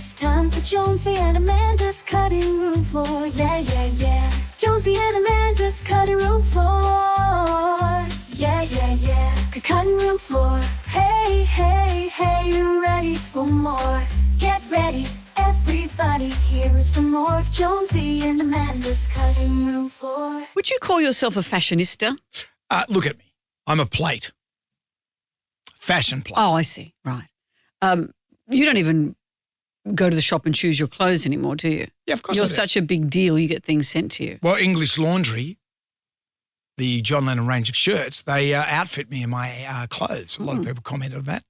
It's time for Jonesy and Amanda's cutting room floor. Yeah, yeah, yeah. Jonesy and Amanda's cutting room floor. Yeah, yeah, yeah. The cutting room floor. Hey, hey, hey, you ready for more? Get ready, everybody. Here is some more of Jonesy and Amanda's cutting room floor. Would you call yourself a fashionista? Look at me. I'm a plate. Fashion plate. Oh, I see. Right. You don't even go to the shop and choose your clothes anymore, do you? Yeah, of course You're I do. such a big deal, you get things sent to you. Well, English Laundry, the John Lennon range of shirts, they outfit me in my clothes. A lot of people commented on that.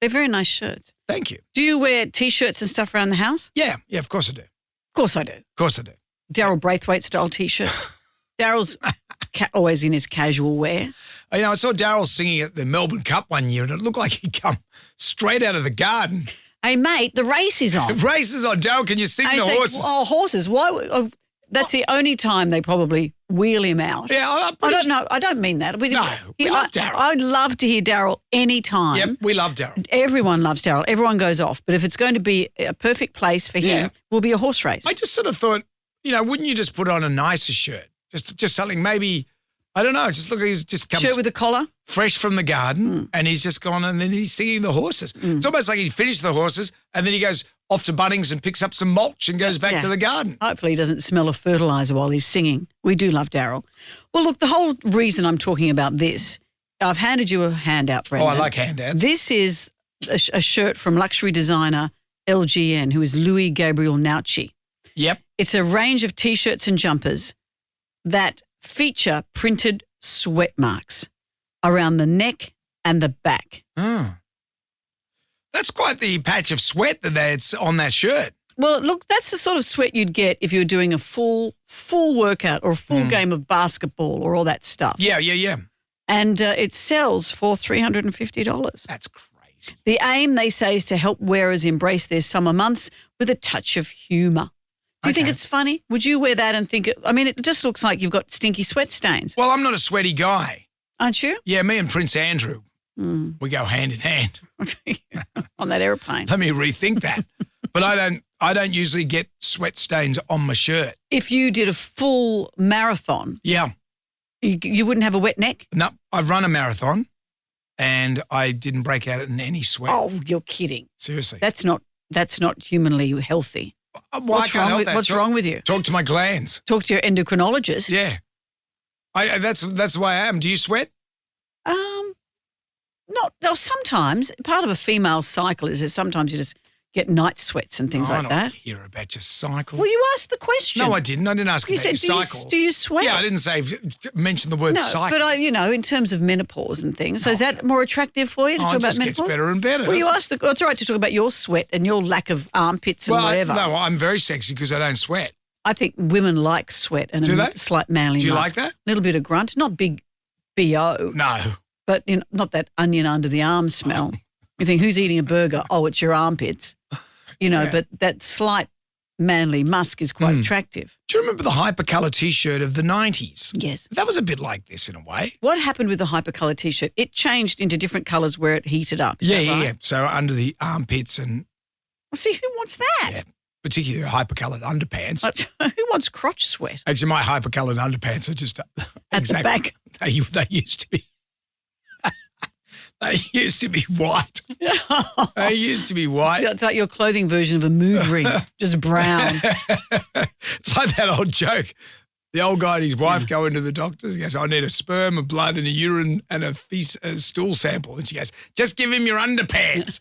They're very nice shirts. Thank you. Do you wear T-shirts and stuff around the house? Yeah, of course I do. Of course I do. Of course I do. Daryl Braithwaite style T-shirts. Daryl's always in his casual wear. You know, I saw Daryl singing at the Melbourne Cup one year and it looked like he'd come straight out of the garden. Hey, mate, the race is on. The race is on. Daryl, can you sing And the it's like, horses? oh, horses. Why? That's the only time they probably wheel him out. Yeah, I don't know. I don't mean that. No, we love Daryl. I'd love to hear Daryl anytime. Yep, we love Daryl. Everyone loves Daryl. Everyone goes off. But if it's going to be a perfect place for him, will be a horse race. I just sort of thought, wouldn't you just put on a nicer shirt? Just something maybe, I don't know, just look like he's just come Shirt with a collar? fresh from the garden and he's just gone and then he's singing the horses. It's almost like he finished the horses and then he goes off to Bunnings and picks up some mulch and goes back to the garden. Hopefully he doesn't smell of fertiliser while he's singing. We do love Daryl. Well, look, the whole reason I'm talking about this, I've handed you a handout, Brendan. Oh, I like handouts. This is a shirt from luxury designer LGN, who is Louis Gabriel Nauchi. Yep. It's a range of T-shirts and jumpers that feature printed sweat marks around the neck and the back. Oh. That's quite the patch of sweat that's on that shirt. Well, look, that's the sort of sweat you'd get if you were doing a full workout or a full game of basketball or all that stuff. Yeah. And it sells for $350. That's crazy. The aim, they say, is to help wearers embrace their summer months with a touch of humour. Do you think it's funny? Would you wear that and think it just looks like you've got stinky sweat stains. Well, I'm not a sweaty guy. Aren't you? Yeah, me and Prince Andrew, we go hand in hand. On that aeroplane. Let me rethink that. But I don't usually get sweat stains on my shirt. If you did a full marathon, Yeah. you wouldn't have a wet neck? No, I've run a marathon and I didn't break out in any sweat. Oh, you're kidding. Seriously. That's not humanly healthy. What's wrong with you? Talk to my glands. Talk to your endocrinologist. Yeah. That's the way I am. Do you sweat? No, sometimes part of a female's cycle is that sometimes you just get night sweats and things I like don't that. want to hear about your cycle. Well, you asked the question. No, I didn't. I didn't ask You about said, your cycle. do you sweat? Yeah, I didn't mention the word No, cycle. but in terms of menopause and things, so is that more attractive for you to talk it about just menopause? gets better and better. Well, you doesn't asked it's all right to talk about your sweat and your lack of armpits and whatever. No, I'm very sexy because I don't sweat. I think women like sweat and Do a they? slight manly Do you musk. like that? A little bit of grunt, not big B.O., No. but not that onion under the arm smell. You think, who's eating a burger? Oh, it's your armpits. But that slight manly musk is quite attractive. Do you remember the hypercolour T-shirt of the 90s? Yes. That was a bit like this in a way. What happened with the hypercolour T-shirt? It changed into different colours where it heated up. Is that right? Yeah. So under the armpits and Well, see, who wants that? yeah, particularly hypercoloured underpants. Who wants crotch sweat? Actually, my hypercoloured underpants are just At the back. They used to be. They used to be white. They used to be white. It's like your clothing version of a mood ring, just brown. It's like that old joke. The old guy and his wife go into the doctor's. He goes, I need a sperm, a blood, and a urine, and a stool sample. And she goes, just give him your underpants.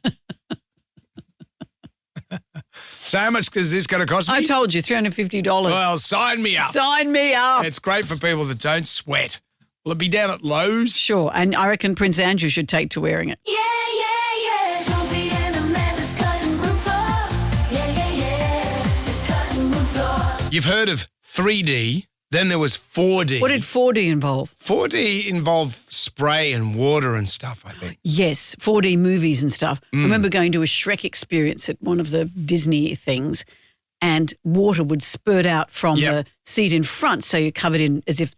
So how much is this going to cost me? I told you, $350. Well, sign me up. Sign me up. It's great for people that don't sweat. Will it be down at Lowe's? Sure, and I reckon Prince Andrew should take to wearing it. Yeah, yeah, yeah. Jonesy and Amanda's cutting room floor. Yeah, yeah, yeah. Cutting room floor. You've heard of 3D, then there was 4D. What did 4D involve? 4D involved spray and water and stuff, I think. Yes, 4D movies and stuff. I remember going to a Shrek experience at one of the Disney things, and water would spurt out from the seat in front, so you're covered in as if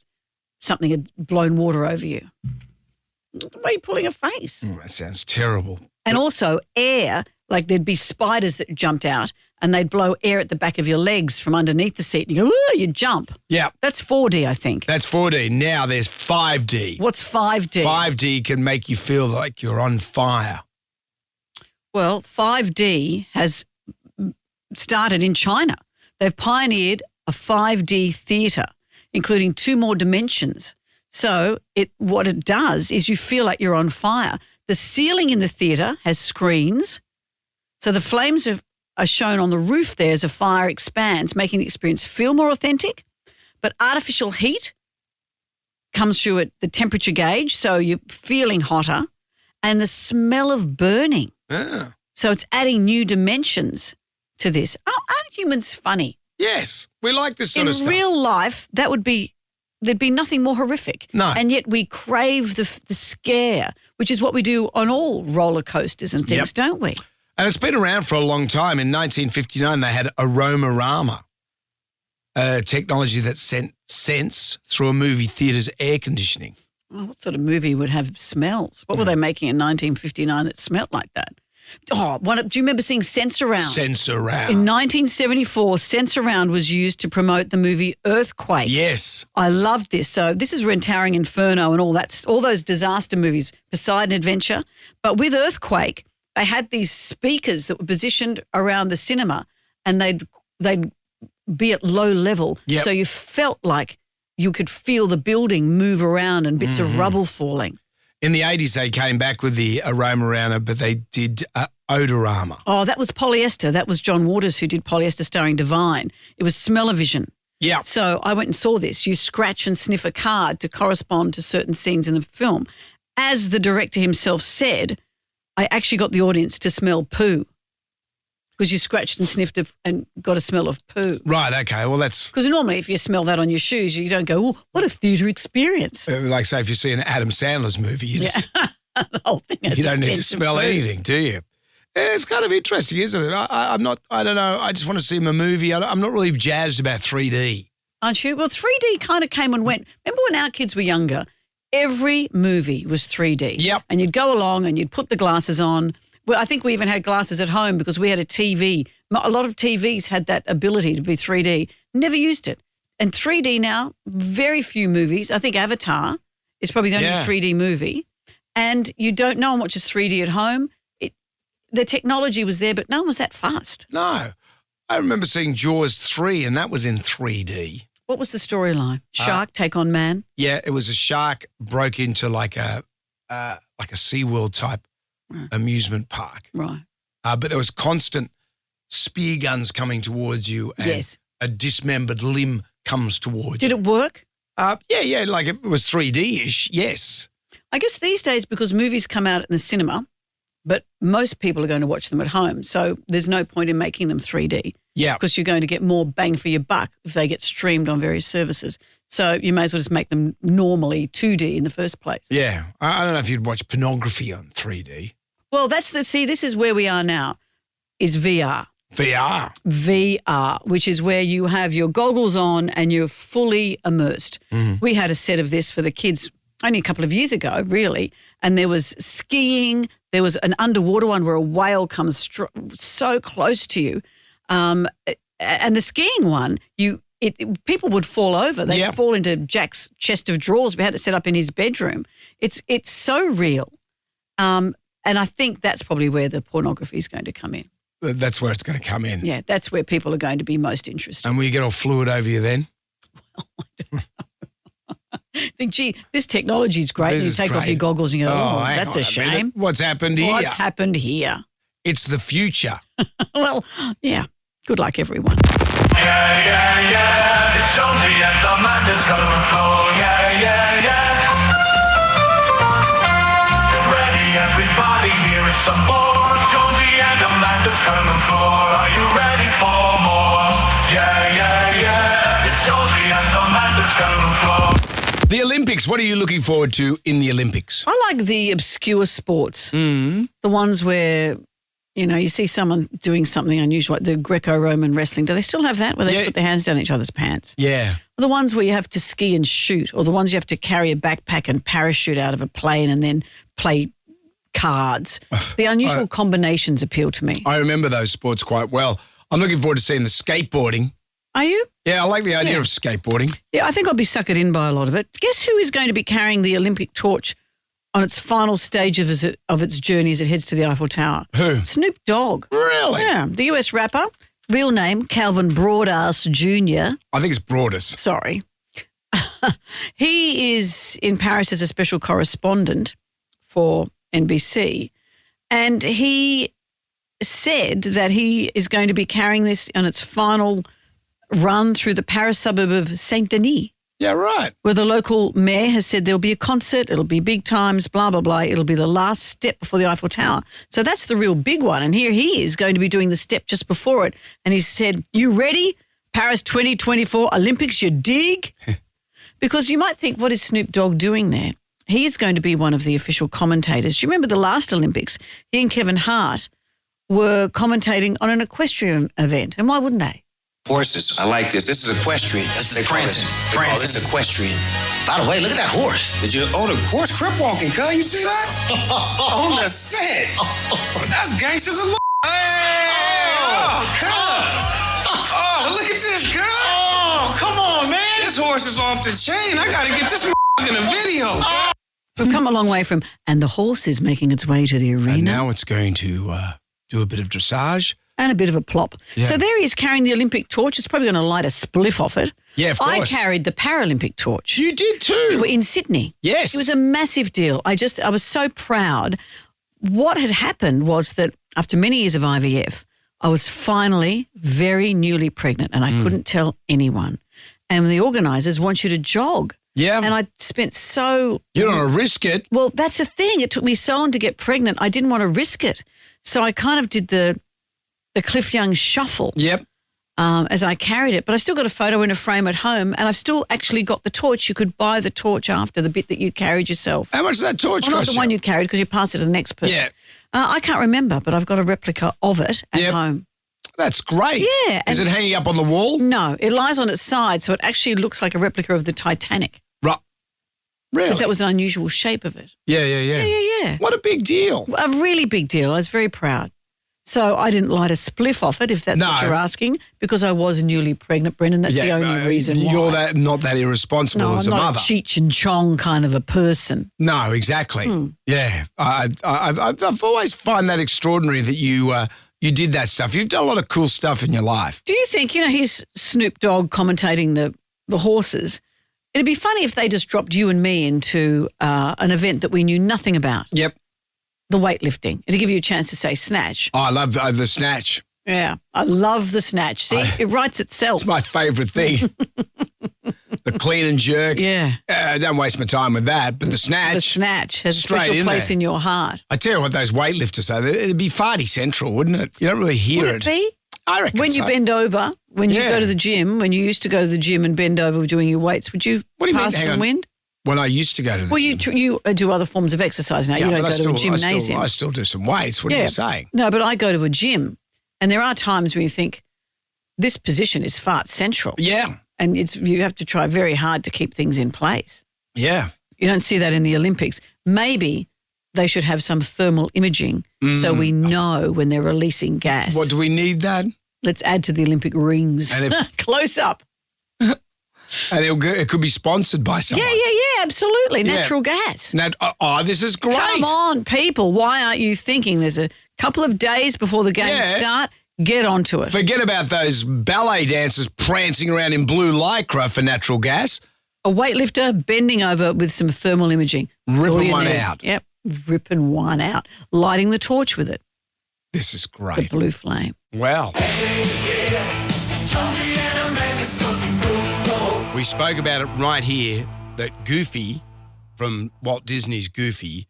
something had blown water over you. Why are you pulling a face? That sounds terrible. And also air, like there'd be spiders that jumped out and they'd blow air at the back of your legs from underneath the seat. And you go, ooh, you jump. Yeah. That's 4D, I think. That's 4D. Now there's 5D. What's 5D? 5D can make you feel like you're on fire. Well, 5D has started in China. They've pioneered a 5D theatre, including 2 more dimensions. So what it does is you feel like you're on fire. The ceiling in the theatre has screens. So the flames are shown on the roof there as a fire expands, making the experience feel more authentic. But artificial heat comes through at the temperature gauge, so you're feeling hotter, and the smell of burning. Ah. So it's adding new dimensions to this. Oh, aren't humans funny? Yes. We like this sort of stuff. In real life, there'd be nothing more horrific. No. And yet we crave the scare, which is what we do on all roller coasters and things, don't we? And it's been around for a long time. In 1959, they had Aromarama, a technology that sent scents through a movie theatre's air conditioning. Oh, what sort of movie would have smells? What were they making in 1959 that smelled like that? Oh, do you remember seeing Sense-Around? Sense-Around. In 1974, Sense-Around was used to promote the movie Earthquake. Yes. I loved this. So this is when Towering Inferno and all those disaster movies, Poseidon Adventure. But with Earthquake, they had these speakers that were positioned around the cinema and they'd be at low level. Yep. So you felt like you could feel the building move around and bits of rubble falling. In the 80s, they came back with the Aromarama, but they did Odorama. Oh, that was polyester. That was John Waters who did Polyester starring Divine. It was smell-o-vision. Yeah. So I went and saw this. You scratch and sniff a card to correspond to certain scenes in the film. As the director himself said, I actually got the audience to smell poo because you scratched and sniffed and got a smell of poo. Right, okay. Well, that's... Because normally if you smell that on your shoes, you don't go, oh, what a theatre experience. like, say, if you see an Adam Sandler's movie, you just... The whole thing has You don't need to stench of smell poo. anything, do you? It's kind of interesting, isn't it? I don't know. I just want to see my movie. I'm not really jazzed about 3D. Aren't you? Well, 3D kind of came and went. Remember when our kids were younger, every movie was 3D. Yep. And you'd go along and you'd put the glasses on. Well, I think we even had glasses at home because we had a TV. A lot of TVs had that ability to be 3D. Never used it. And 3D now, very few movies. I think Avatar is probably the only 3D movie. And no one watches 3D at home. The technology was there, but no one was that fast. No. I remember seeing Jaws 3 and that was in 3D. What was the storyline? Shark take on man? Yeah, it was a shark broke into like a SeaWorld type amusement park. Right. But there was constant spear guns coming towards you and a dismembered limb comes towards you. Did it work? Yeah, like it was 3D-ish, yes. I guess these days because movies come out in the cinema, but most people are going to watch them at home, so there's no point in making them 3D. Yeah. Because you're going to get more bang for your buck if they get streamed on various services. So you may as well just make them normally 2D in the first place. Yeah. I don't know if you'd watch pornography on 3D. Well, this is where we are now, is VR. VR, which is where you have your goggles on and you're fully immersed. We had a set of this for the kids only a couple of years ago, really, and there was skiing. There was an underwater one where a whale comes so close to you. And the skiing one, people would fall over. They'd fall into Jack's chest of drawers. We had it set up in his bedroom. It's so real. And I think that's probably where the pornography is going to come in. That's where it's going to come in. Yeah, that's where people are going to be most interested. And will you get all fluid over you then? Well, I don't know. I think, gee, this technology is great. This You is take off great. your goggles and you go, hang that's on a shame. minute. What's happened here? What's happened here? It's the future. Well, yeah, good luck, everyone. Yeah. It's Jonesy and the madness coming on floor. Yeah. Get ready, everybody, here is some more. Jonesy and the madness coming on floor. Are you ready for more? Yeah. It's Jonesy and the madness coming on floor. The Olympics, what are you looking forward to in the Olympics? I like the obscure sports, the ones where, you see someone doing something unusual, like the Greco-Roman wrestling. Do they still have that, where they put their hands down each other's pants? Yeah. Or the ones where you have to ski and shoot, or the ones you have to carry a backpack and parachute out of a plane and then play cards. The unusual combinations appeal to me. I remember those sports quite well. I'm looking forward to seeing the skateboarding. Are you? Yeah, I like the idea of skateboarding. Yeah, I think I'll be suckered in by a lot of it. Guess who is going to be carrying the Olympic torch on its final stage of its journey as it heads to the Eiffel Tower? Who? Snoop Dogg. Really? Yeah, the US rapper, real name Calvin Broadass Jr. I think it's Broadus. Sorry. He is in Paris as a special correspondent for NBC, and he said that he is going to be carrying this on its final run through the Paris suburb of Saint-Denis, Yeah, right. where the local mayor has said there'll be a concert, it'll be big times, blah, blah, blah. It'll be the last step before the Eiffel Tower. So that's the real big one. And here he is going to be doing the step just before it. And he said, you ready? Paris 2024 Olympics, you dig? Because you might think, what is Snoop Dogg doing there? He is going to be one of the official commentators. Do you remember the last Olympics? He and Kevin Hart were commentating on an equestrian event. And why wouldn't they? Horses. I like this. This is equestrian. This They is call prancing. They call this equestrian. By the way, look at that horse. Did you own a horse crip walking, cuz? You see that? On the set. That's gangsters of Hey! Oh, cuz. Oh, look at this, cuz. Oh, come on, man. This horse is off the chain. I gotta get this in a video. We've come a long way from, and the horse is making its way to the arena. And now it's going to do a bit of dressage. And a bit of a plop. Yeah. So there he is carrying the Olympic torch. It's probably going to light a spliff off it. Yeah, of I course. carried the Paralympic torch. You did too. In Sydney. Yes. It was a massive deal. I was so proud. What had happened was that after many years of IVF, I was finally very newly pregnant and I couldn't tell anyone. And the organisers want you to jog. Yeah. And I spent so... You don't want to risk it. Well, that's the thing. It took me so long to get pregnant. I didn't want to risk it. So I kind of did the Cliff Young shuffle. Yep. As I carried it. But I still got a photo in a frame at home and I've still actually got the torch. You could buy the torch after, the bit that you carried yourself. How much does that torch Well, not cost the you? one you carried because you passed it to the next person. Yeah. I can't remember, but I've got a replica of it at Yep. home. That's great. Yeah, Is it and- hanging up on the wall? No, it lies on its side, so it actually looks like a replica of the Titanic Right. Really? because that was an unusual shape of it. Yeah. Yeah. What a big deal. A really big deal. I was very proud. So I didn't light a spliff off it, if that's No. what you're asking, because I was newly pregnant, Brendan. That's the only reason why. You're not that irresponsible No, as I'm a not mother. a Cheech and Chong kind of a person. No, exactly. Hmm. Yeah. I've always find that extraordinary that you did that stuff. You've done a lot of cool stuff in your life. Do you think, here's Snoop Dogg commentating the horses. It'd be funny if they just dropped you and me into an event that we knew nothing about, Yep. the weightlifting. It'd give you a chance to say snatch. Oh, I love the snatch. Yeah, I love the snatch. See, it writes itself. It's my favourite thing. The clean and jerk. Yeah. Don't waste my time with that. But the snatch. The snatch has a Straight special in place there. in your heart. I tell you what, those weightlifters, though, it'd be farty central, wouldn't it? You don't really hear Would it be? I reckon When you so. bend over, when you Yeah. go to the gym, when you used to go to the gym and bend over doing your weights, would you What do you mean? pass Hang some on. wind? When I used to go to the Well, gym. you do other forms of exercise now. You don't but go to a gymnasium. I still do some weights. What are you saying? No, but I go to a gym, and there are times when you think this position is fart central, Yeah. and you have to try very hard to keep things in place. Yeah. You don't see that in the Olympics. Maybe they should have some thermal imaging so we know when they're releasing gas. What do we need that? Let's add to the Olympic rings. And if- Close up. And it could be sponsored by someone. Yeah, absolutely. Yeah. Natural gas. Now, this is great. Come on, people. Why aren't you thinking there's a couple of days before the games Yeah. start? Get onto it. Forget about those ballet dancers prancing around in blue lycra for natural gas. A weightlifter bending over with some thermal imaging. That's all Ripping you one need. out. Yep, ripping one out. Lighting the torch with it, This is the great. blue flame. Wow. We spoke about it right here that Goofy from Walt Disney's Goofy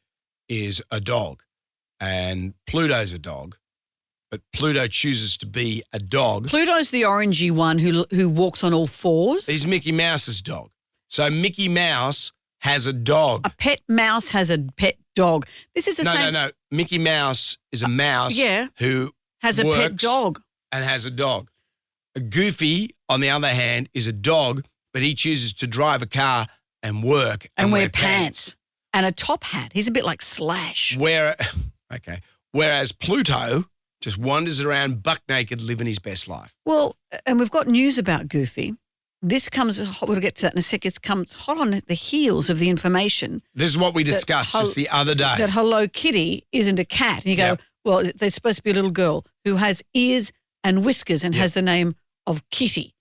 is a dog and Pluto's a dog, but Pluto chooses to be a dog. Pluto's the orangey one who walks on all fours. He's Mickey Mouse's dog. So Mickey Mouse has a dog. A pet mouse has a pet dog. This is the same. No. Mickey Mouse is a mouse yeah. who Has a pet works dog. and has a dog. A Goofy, on the other hand, is a dog, but he chooses to drive a car and work And wear pants. and a top hat. He's a bit like Slash. Whereas Pluto just wanders around buck naked living his best life. Well, and we've got news about Goofy. This comes, we'll get to that in a second, it comes hot on the heels of the information. This is what we discussed just the other day. That Hello Kitty isn't a cat. And you go, well, there's supposed to be a little girl who has ears and whiskers and has the name of Kitty.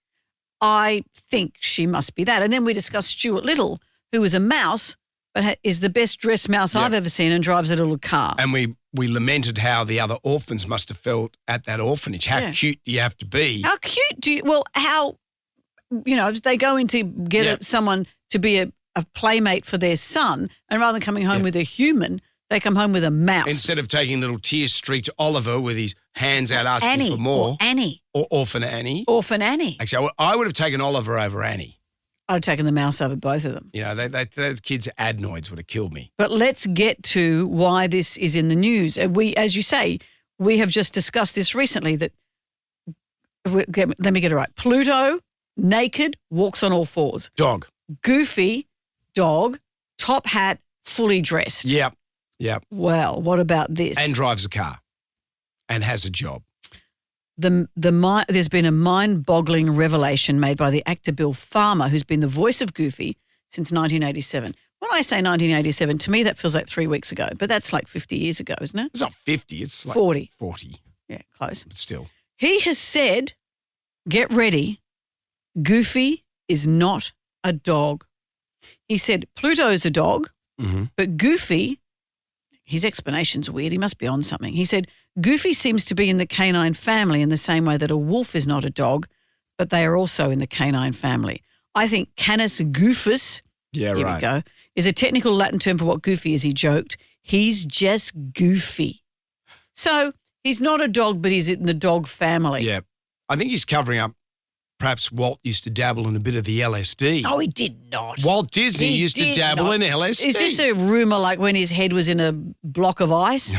I think she must be that. And then we discussed Stuart Little, who is a mouse, but is the best dressed mouse I've ever seen and drives a little car. And we lamented how the other orphans must have felt at that orphanage. How cute do you have to be? How cute do you, well, how, you know, they go in to get someone to be a playmate for their son, and rather than coming home with a human, they come home with a mouse. Instead of taking little tear-streaked Oliver with his hands out asking for more. Or Annie. Or Orphan Annie. Orphan Annie. Actually, I would have taken Oliver over Annie. I'd have taken the mouse over both of them. You know, the kids' adenoids would have killed me. But let's get to why this is in the news. We, as you say, we have just discussed this recently that, let me get it right, Pluto, naked, walks on all fours. Dog. Goofy, dog, top hat, fully dressed. Yep. Well, what about this? And drives a car and has a job. There's been a mind-boggling revelation made by the actor Bill Farmer, who's been the voice of Goofy since 1987. When I say 1987, to me that feels like 3 weeks ago, but that's like 50 years ago, isn't it? It's not 50, it's like 40. 40. Yeah, close. But still. He has said, get ready, Goofy is not a dog. He said Pluto's a dog, but Goofy, his explanation's weird. He must be on something. He said, Goofy seems to be in the canine family in the same way that a wolf is not a dog, but they are also in the canine family. I think Canis goofus, here we go, is a technical Latin term for what Goofy is, he joked. He's just goofy. So he's not a dog, but he's in the dog family. Yeah. I think he's covering up. Perhaps Walt used to dabble in a bit of the LSD. Oh, he did not. Walt Disney used to dabble in LSD. Is this a rumour like when his head was in a block of ice?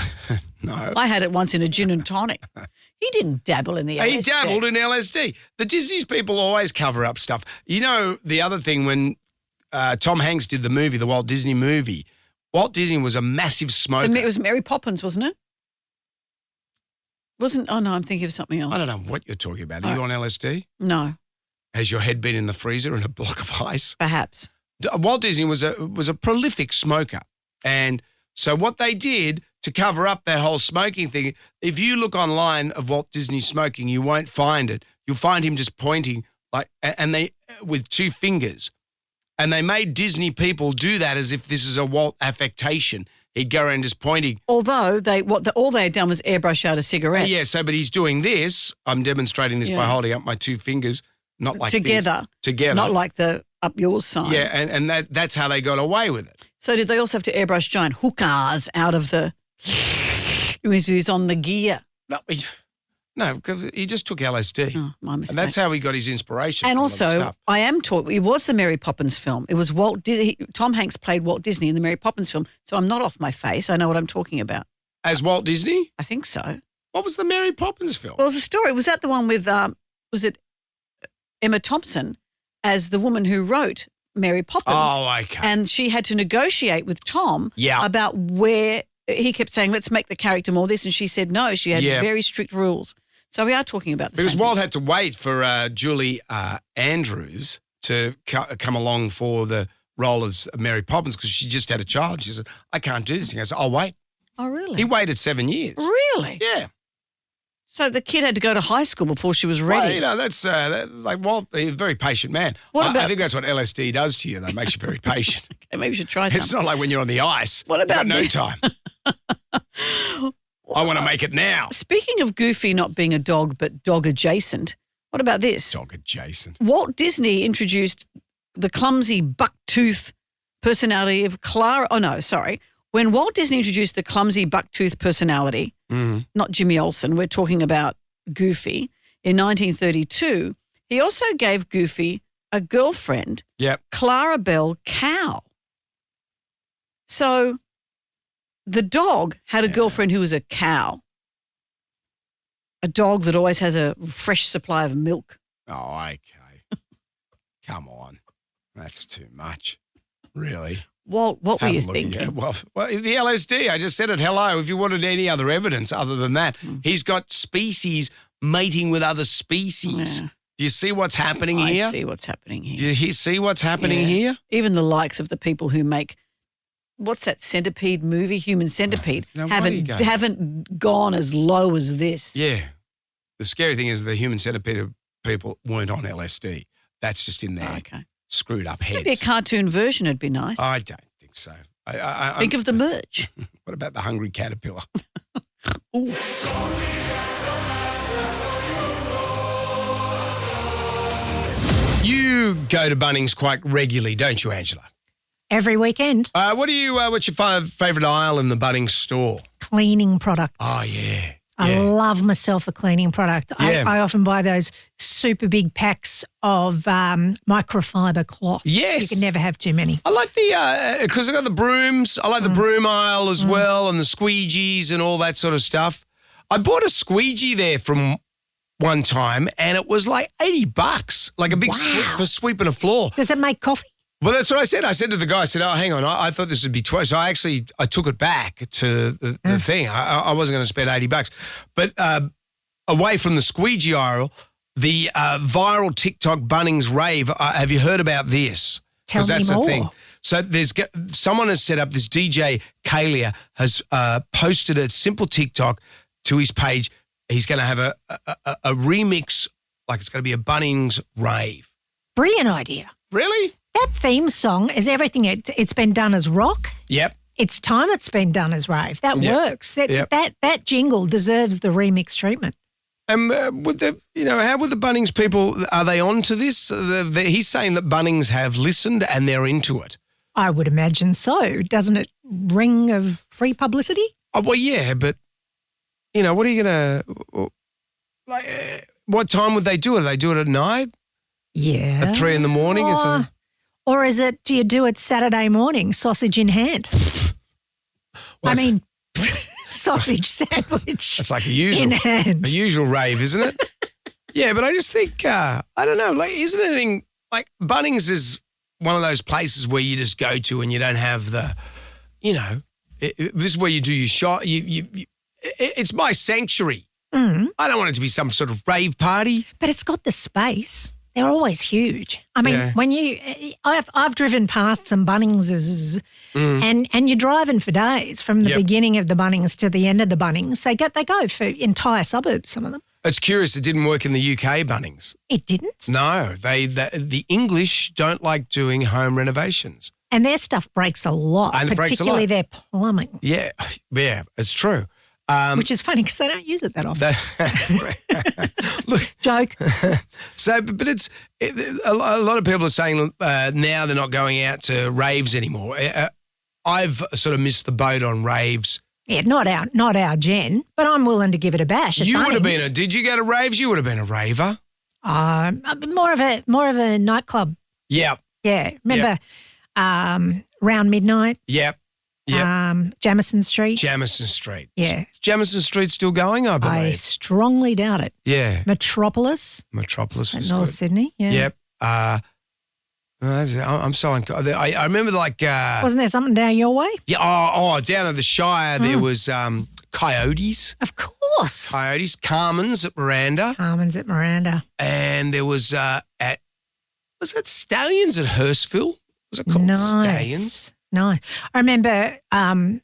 No. I had it once in a gin and tonic. He didn't dabble in the LSD. He dabbled in LSD. The Disney's people always cover up stuff. You know, the other thing when Tom Hanks did the movie, the Walt Disney movie, Walt Disney was a massive smoker. It was Mary Poppins, wasn't it? Oh, no, I'm thinking of something else. I don't know what you're talking about. Are you on LSD? No. Has your head been in the freezer in a block of ice? Perhaps. Walt Disney was a prolific smoker. And so what they did to cover up that whole smoking thing, if you look online of Walt Disney smoking, you won't find it. You'll find him just pointing with two fingers. And they made Disney people do that as if this is a Walt affectation. He'd go around just pointing. Although all they had done was airbrush out a cigarette. But he's doing this. I'm demonstrating this by holding up my two fingers, not like together. this. Together. Not like the up yours sign. Yeah, and that's how they got away with it. So did they also have to airbrush giant hookahs out of the who's on the gear? No, because he just took LSD. Oh, my mistake. And that's how he got his inspiration. And for also, all that stuff. I am taught, it was the Mary Poppins film. It was Walt Disney. Tom Hanks played Walt Disney in the Mary Poppins film. So I'm not off my face. I know what I'm talking about. As Walt Disney? I think so. What was the Mary Poppins film? Well, it was a story. Was that the one with, was it Emma Thompson as the woman who wrote Mary Poppins? Oh, okay. And she had to negotiate with Tom about where, he kept saying, let's make the character more this. And she said no. She had very strict rules. So we are talking about the because same Walt thing. had to wait for Julie Andrews to come along for the role as Mary Poppins because she just had a child. She said, I can't do this. He goes, I'll wait. Oh, really? He waited 7 years. Really? Yeah. So the kid had to go to high school before she was ready. Well, you know, that's like Walt, he's a very patient man. I think that's what LSD does to you, though. It makes you very patient. Okay, maybe we should try something. It's not like when you're on the ice. What about you got no time. I want to make it now. Speaking of Goofy not being a dog but dog adjacent, what about this? Dog adjacent. Walt Disney introduced the clumsy bucktooth personality of Clara. Oh, no, sorry. When Walt Disney introduced the clumsy bucktooth personality, not Jimmy Olsen, we're talking about Goofy, in 1932, he also gave Goofy a girlfriend, Clara Belle Cow. So the dog had a girlfriend who was a cow, a dog that always has a fresh supply of milk. Oh, okay. Come on. That's too much. Really? Walt, what were Have you a look again. thinking? Well, the LSD. I just said it. Hello. If you wanted any other evidence other than that, he's got species mating with other species. Yeah. Do you see what's happening here? I see what's happening here. Do you see what's happening Yeah. here? Even the likes of the people who make, what's that centipede movie, Human Centipede, Now, why do you go- haven't gone as low as this. Yeah. The scary thing is the human centipede people weren't on LSD. That's just in their Okay. screwed up heads. Maybe a cartoon version would be nice. I don't think so. Think of the merch. What about the hungry caterpillar? Ooh. You go to Bunnings quite regularly, don't you, Angela? Every weekend, What's your favourite aisle in the Bunnings store? cleaning products. Oh, yeah. I love myself a cleaning product. Yeah. I often buy those super big packs of microfiber cloths. Yes. You can never have too many. I like the, because I got the brooms. I like the broom aisle as well, and the squeegees and all that sort of stuff. I bought a squeegee there from one time, and it was like $80, like a big for sweeping a floor. Does it make coffee? Well, that's what I said. I said to the guy, I said, oh, hang on, I thought this would be twice. So I took it back to the thing. I wasn't going to spend $80. But away from the squeegee aisle, the viral TikTok Bunnings rave, have you heard about this? Tell me that's more. a thing. So someone has set up, this DJ Kalia has posted a simple TikTok to his page. He's going to have a remix, like it's going to be a Bunnings rave. Brilliant idea. Really? That theme song is everything. It's been done as rock. Yep. It's time it's been done as rave. That works. That jingle deserves the remix treatment. How would the Bunnings people, are they on to this? He's saying that Bunnings have listened and they're into it. I would imagine so. Doesn't it ring of free publicity? Oh, well, yeah, but, what are you going to, what time would they do it? Do they do it at night? Yeah. At 3 a.m? Or something? Or is it, do you do it Saturday morning, sausage in hand? Well, sausage sandwich It's like a in hand. usual rave, isn't it? Yeah, but I just think, I don't know, like, isn't anything, like, Bunnings is one of those places where you just go to and you don't have the, this is where you do your shot. It's my sanctuary. Mm. I don't want it to be some sort of rave party. But it's got the space. They're always huge. I mean, Yeah. when I've driven past some Bunningses and you're driving for days from the Yep. beginning of the Bunnings to the end of the Bunnings. They go for entire suburbs, some of them. It's curious, it didn't work in the UK Bunnings. It didn't. No, the English don't like doing home renovations. And their stuff breaks a lot, And it breaks a lot. particularly their plumbing, Yeah, it's true. which is funny because they don't use it that often. Look, Joke. so, but a lot of people are saying now they're not going out to raves anymore. I've sort of missed the boat on raves. Yeah, not our gen, but I'm willing to give it a bash. at You would have Bunnings. been did you go to raves? You would have been a raver. More of a nightclub. Yep, Yeah, remember round midnight, yep. Jamison Street. Jamison Street. Yeah. Is Jamison Street still going, I I believe? strongly doubt it. Yeah. Metropolis Metropolis at was North good. Sydney. Yeah. Yep. I'm so I remember like Wasn't there something down your way? yeah, down at the Shire there was Coyotes. Of course. Coyotes, Carmen's at Miranda, Carmen's at Miranda. and there was was it Stallions at Hurstville? Was it called Stallions? Nice. I remember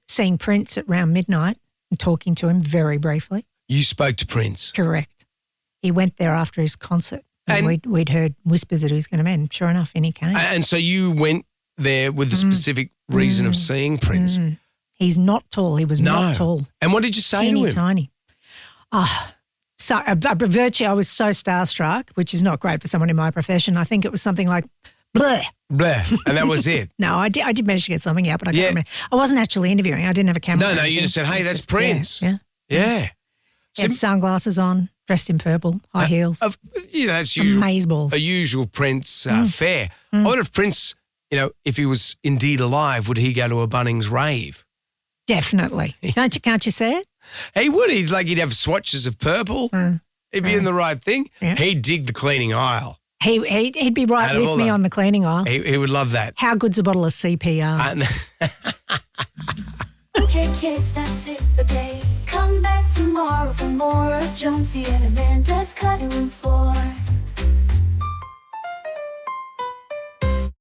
seeing Prince at round midnight and talking to him very briefly. You spoke to Prince. Correct. He went there after his concert. And we'd heard whispers that he was going to end. Sure enough, and he came. And so you went there with the specific reason of seeing Prince. He's not tall. He was not tall. And what did you say Teeny to him? tiny. So I was so starstruck, which is not great for someone in my profession. I think it was something like, bleh. Blah. And that was it. No, I did manage to get something out, but I Yeah. can't remember. I wasn't actually interviewing. I didn't have a camera. No, or you anything. just said, hey, It's that's just- Prince. Yeah. Yeah. He had sunglasses on, dressed in purple, high heels. That's usual. Amazeballs. A usual Prince fare. I wonder if Prince, if he was indeed alive, would he go to a Bunnings rave? Definitely. Can't you see it? He would. He'd have swatches of purple. He'd be in the right thing. Yeah. He'd dig the cleaning aisle. He'd be right Out of with all me that. on the cleaning aisle. He would love that. How good's a bottle of CPR? Okay, kids, that's it for today. Come back tomorrow for more of Jonesy and Amanda's cutting room floor.